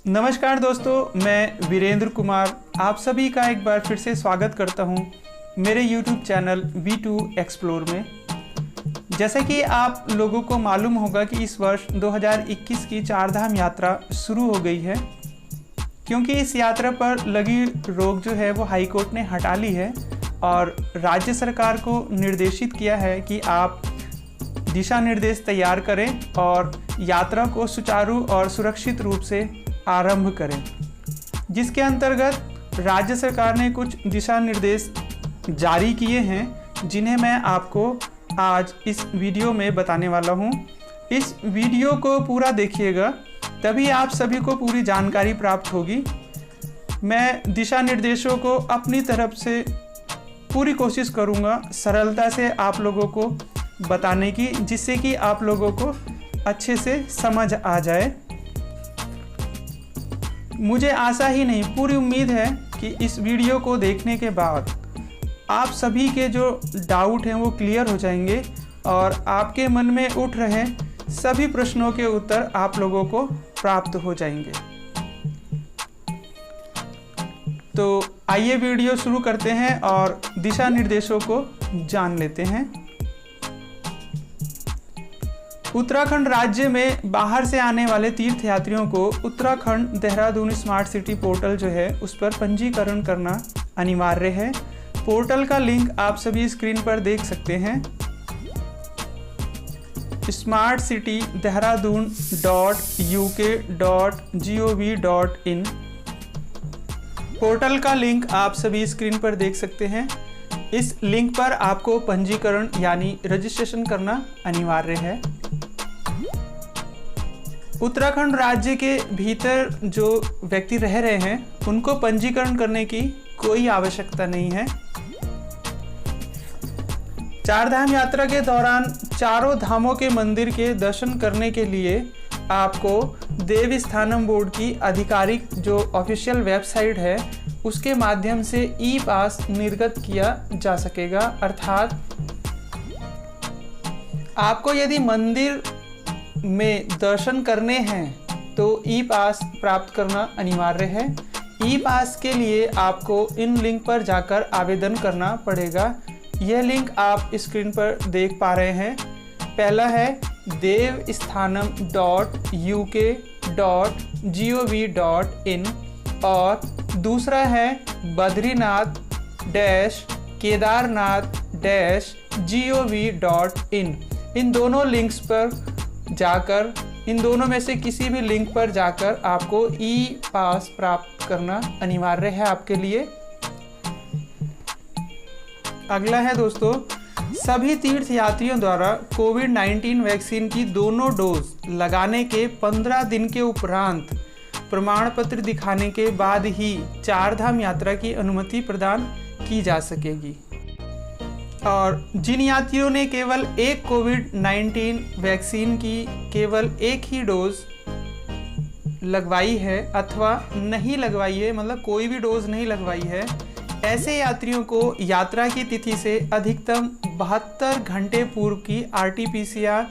नमस्कार दोस्तों, मैं वीरेंद्र कुमार आप सभी का एक बार फिर से स्वागत करता हूं मेरे YouTube चैनल V2 एक्सप्लोर में। जैसा कि आप लोगों को मालूम होगा कि इस वर्ष 2021 की चारधाम यात्रा शुरू हो गई है, क्योंकि इस यात्रा पर लगी रोक जो है वो हाई कोर्ट ने हटा ली है और राज्य सरकार को निर्देशित किया है कि आप दिशा निर्देश तैयार करें और यात्रा को सुचारू और सुरक्षित रूप से आरंभ करें, जिसके अंतर्गत राज्य सरकार ने कुछ दिशा निर्देश जारी किए हैं जिन्हें मैं आपको आज इस वीडियो में बताने वाला हूं। इस वीडियो को पूरा देखिएगा, तभी आप सभी को पूरी जानकारी प्राप्त होगी। मैं दिशा निर्देशों को अपनी तरफ से पूरी कोशिश करूंगा सरलता से आप लोगों को बताने की, जिससे कि आप लोगों को अच्छे से समझ आ जाए। मुझे आशा ही नहीं, पूरी उम्मीद है कि इस वीडियो को देखने के बाद आप सभी के जो डाउट हैं वो क्लियर हो जाएंगे और आपके मन में उठ रहे सभी प्रश्नों के उत्तर आप लोगों को प्राप्त हो जाएंगे। तो आइए वीडियो शुरू करते हैं और दिशा निर्देशों को जान लेते हैं। उत्तराखंड राज्य में बाहर से आने वाले तीर्थयात्रियों को Uttarakhand Dehradun smart city portal जो है उस पर पंजीकरण करना अनिवार्य है। पोर्टल का लिंक आप सभी स्क्रीन पर देख सकते हैं, smartcity.uk.gov.in। पोर्टल का लिंक आप सभी स्क्रीन पर देख सकते हैं। इस लिंक पर आपको पंजीकरण यानी रजिस्ट्रेशन करना अनिवार्य है। उत्तराखंड राज्य के भीतर जो व्यक्ति रह रहे हैं उनको पंजीकरण करने की कोई आवश्यकता नहीं है। चारधाम यात्रा के दौरान चारों धामों के मंदिर के दर्शन करने के लिए आपको देवस्थानम बोर्ड की आधिकारिक जो ऑफिशियल वेबसाइट है उसके माध्यम से ई पास निर्गत किया जा सकेगा। अर्थात आपको यदि मंदिर में दर्शन करने हैं तो ई पास प्राप्त करना अनिवार्य है। ई पास के लिए आपको इन लिंक पर जाकर आवेदन करना पड़ेगा। यह लिंक आप स्क्रीन पर देख पा रहे हैं। पहला है devsthanam.uk.gov.in और दूसरा है badrinath-kedarnath-gov.in। इन दोनों लिंक्स पर जाकर, इन दोनों में से किसी भी लिंक पर जाकर आपको ई पास प्राप्त करना अनिवार्य है आपके लिए। अगला है दोस्तों, सभी तीर्थयात्रियों द्वारा कोविड-19 वैक्सीन की दोनों डोज लगाने के 15 दिन के उपरांत प्रमाण पत्र दिखाने के बाद ही चारधाम यात्रा की अनुमति प्रदान की जा सकेगी। और जिन यात्रियों ने केवल एक कोविड-19 वैक्सीन की केवल एक ही डोज लगवाई है अथवा नहीं लगवाई है, मतलब कोई भी डोज नहीं लगवाई है, ऐसे यात्रियों को यात्रा की तिथि से अधिकतम 72 घंटे पूर्व की RT-PCR,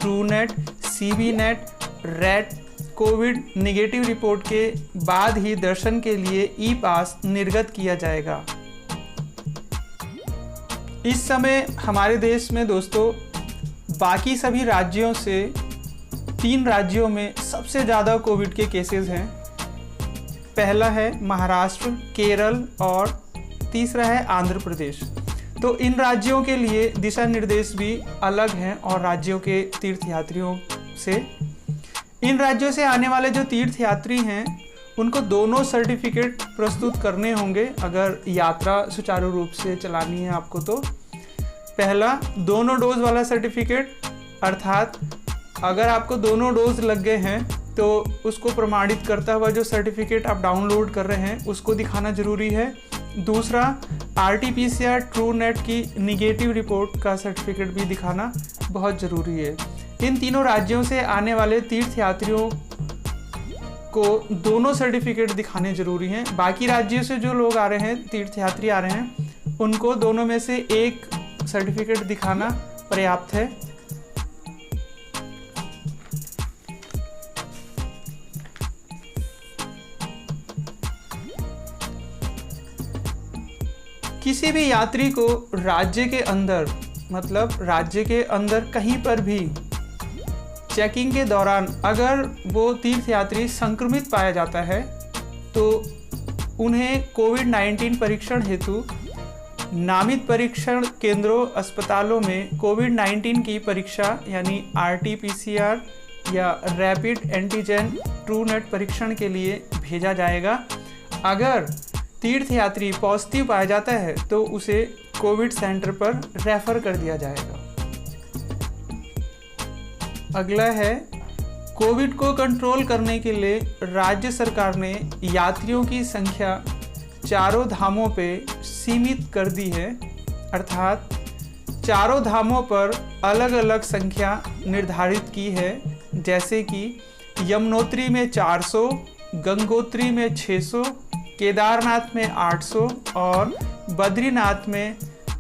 Truenat, CBNet, RAT Covid negative report के बाद ही दर्शन के लिए ई पास निर्गत किया जाएगा। इस समय हमारे देश में दोस्तों बाकी सभी राज्यों से 3 राज्यों में सबसे ज़्यादा कोविड के केसेस हैं। पहला है महाराष्ट्र, केरल और तीसरा है आंध्र प्रदेश। तो इन राज्यों के लिए दिशा निर्देश भी अलग हैं और राज्यों के तीर्थयात्रियों से। इन राज्यों से आने वाले जो तीर्थयात्री हैं उनको दोनों सर्टिफिकेट प्रस्तुत करने होंगे अगर यात्रा सुचारू रूप से चलानी है आपको। तो पहला दोनों डोज वाला सर्टिफिकेट, अर्थात अगर आपको दोनों डोज लग गए हैं तो उसको प्रमाणित करता हुआ जो सर्टिफिकेट आप डाउनलोड कर रहे हैं उसको दिखाना जरूरी है। दूसरा RT-PCR, ट्रूनेट की निगेटिव रिपोर्ट का सर्टिफिकेट भी दिखाना बहुत ज़रूरी है। इन तीनों राज्यों से आने वाले तीर्थयात्रियों को दोनों सर्टिफिकेट दिखाने जरूरी हैं। बाकी राज्यों से जो लोग आ रहे हैं, तीर्थयात्री आ रहे हैं, उनको दोनों में से एक सर्टिफिकेट दिखाना पर्याप्त है। किसी भी यात्री को राज्य के अंदर, मतलब राज्य के अंदर कहीं पर भी चेकिंग के दौरान अगर वो तीर्थयात्री संक्रमित पाया जाता है तो उन्हें कोविड-19 परीक्षण हेतु नामित परीक्षण केंद्रों, अस्पतालों में कोविड-19 की परीक्षा यानी RT-PCR या रैपिड एंटीजन ट्रूनेट परीक्षण के लिए भेजा जाएगा। अगर तीर्थयात्री पॉजिटिव पाया जाता है तो उसे कोविड सेंटर पर रेफर कर दिया जाएगा। अगला है, कोविड को कंट्रोल करने के लिए राज्य सरकार ने यात्रियों की संख्या चारों धामों पे सीमित कर दी है, अर्थात चारों धामों पर अलग अलग संख्या निर्धारित की है, जैसे कि यमुनोत्री में 400, गंगोत्री में 600, केदारनाथ में 800 और बद्रीनाथ में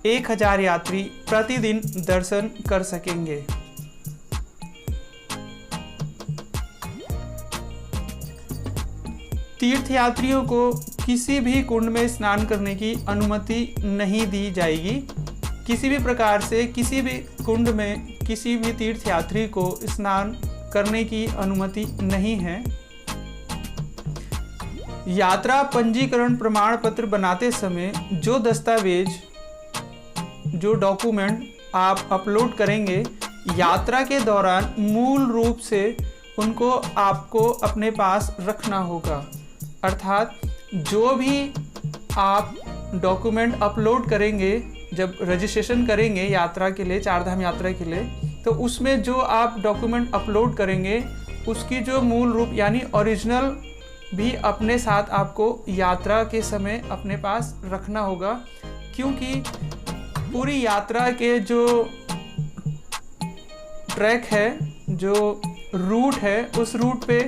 1000 यात्री प्रतिदिन दर्शन कर सकेंगे। तीर्थयात्रियों को किसी भी कुंड में स्नान करने की अनुमति नहीं दी जाएगी। किसी भी प्रकार से किसी भी कुंड में किसी भी तीर्थयात्री को स्नान करने की अनुमति नहीं है। यात्रा पंजीकरण प्रमाण पत्र बनाते समय जो दस्तावेज, जो डॉक्यूमेंट आप अपलोड करेंगे, यात्रा के दौरान मूल रूप से उनको आपको अपने पास रखना होगा। अर्थात जो भी आप डॉक्यूमेंट अपलोड करेंगे, जब रजिस्ट्रेशन करेंगे यात्रा के लिए, चारधाम यात्रा के लिए, तो उसमें जो आप डॉक्यूमेंट अपलोड करेंगे उसकी जो मूल रूप यानी ओरिजिनल भी अपने साथ आपको यात्रा के समय अपने पास रखना होगा, क्योंकि पूरी यात्रा के जो ट्रैक है, जो रूट है, उस रूट पे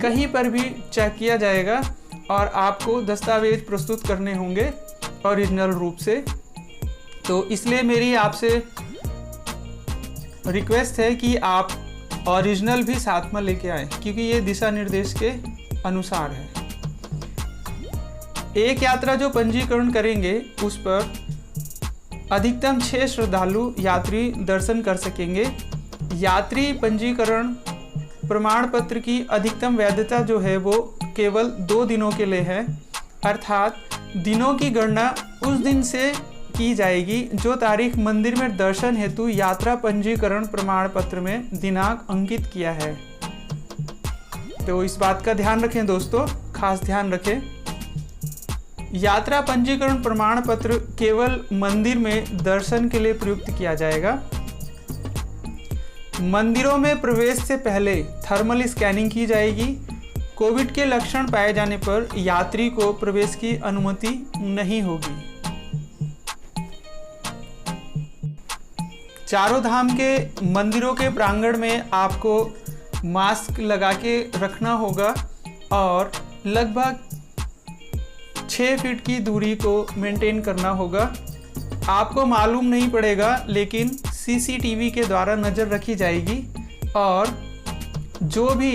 कहीं पर भी चेक किया जाएगा और आपको दस्तावेज प्रस्तुत करने होंगे ओरिजिनल रूप से। तो इसलिए मेरी आपसे रिक्वेस्ट है कि आप ओरिजिनल भी साथ में लेके आएं, क्योंकि ये दिशा निर्देश के अनुसार है। एक यात्रा जो पंजीकरण करेंगे उस पर अधिकतम 6 श्रद्धालु यात्री दर्शन कर सकेंगे। यात्री पंजीकरण प्रमाण पत्र की अधिकतम वैधता जो है वो केवल 2 दिनों के लिए है, अर्थात दिनों की गणना उस दिन से की जाएगी जो तारीख मंदिर में दर्शन हेतु यात्रा पंजीकरण प्रमाण पत्र में दिनांक अंकित किया है। तो इस बात का ध्यान रखें दोस्तों, खास ध्यान रखें। यात्रा पंजीकरण प्रमाण पत्र केवल मंदिर में दर्शन के लिए प्रयुक्त किया जाएगा। मंदिरों में प्रवेश से पहले थर्मल स्कैनिंग की जाएगी। कोविड के लक्षण पाए जाने पर यात्री को प्रवेश की अनुमति नहीं होगी। चारों धाम के मंदिरों के प्रांगण में आपको मास्क लगा के रखना होगा और लगभग 6 फीट की दूरी को मेंटेन करना होगा। आपको मालूम नहीं पड़ेगा, लेकिन CCTV के द्वारा नज़र रखी जाएगी और जो भी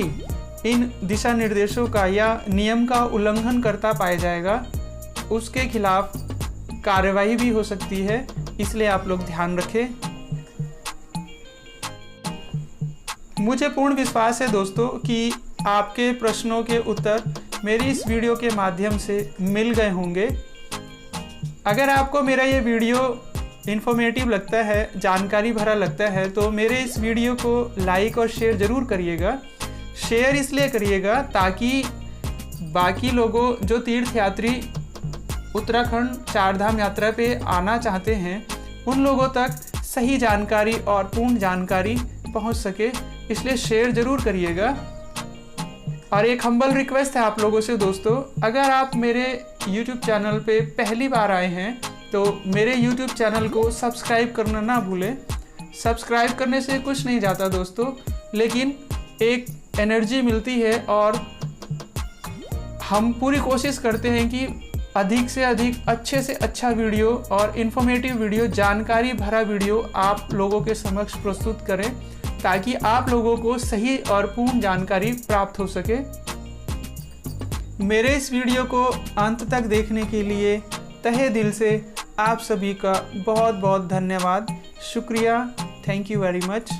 इन दिशा निर्देशों का या नियम का उल्लंघन करता पाया जाएगा उसके खिलाफ कार्रवाई भी हो सकती है, इसलिए आप लोग ध्यान रखें। मुझे पूर्ण विश्वास है दोस्तों कि आपके प्रश्नों के उत्तर मेरी इस वीडियो के माध्यम से मिल गए होंगे। अगर आपको मेरा ये वीडियो इन्फॉर्मेटिव लगता है, जानकारी भरा लगता है, तो मेरे इस वीडियो को लाइक और शेयर ज़रूर करिएगा। शेयर इसलिए करिएगा ताकि बाकी लोगों, जो तीर्थयात्री उत्तराखंड चारधाम यात्रा पे आना चाहते हैं, उन लोगों तक सही जानकारी और पूर्ण जानकारी पहुंच सके, इसलिए शेयर ज़रूर करिएगा। और एक हम्बल रिक्वेस्ट है आप लोगों से दोस्तों, अगर आप मेरे YouTube चैनल पे पहली बार आए हैं तो मेरे YouTube चैनल को सब्सक्राइब करना ना भूलें। सब्सक्राइब करने से कुछ नहीं जाता दोस्तों, लेकिन एक एनर्जी मिलती है और हम पूरी कोशिश करते हैं कि अधिक से अधिक अच्छे से अच्छा वीडियो और इन्फॉर्मेटिव वीडियो, जानकारी भरा वीडियो आप लोगों के समक्ष प्रस्तुत करें, ताकि आप लोगों को सही और पूर्ण जानकारी प्राप्त हो सके। मेरे इस वीडियो को अंत तक देखने के लिए तहे दिल से आप सभी का बहुत बहुत धन्यवाद, शुक्रिया, थैंक यू वेरी मच।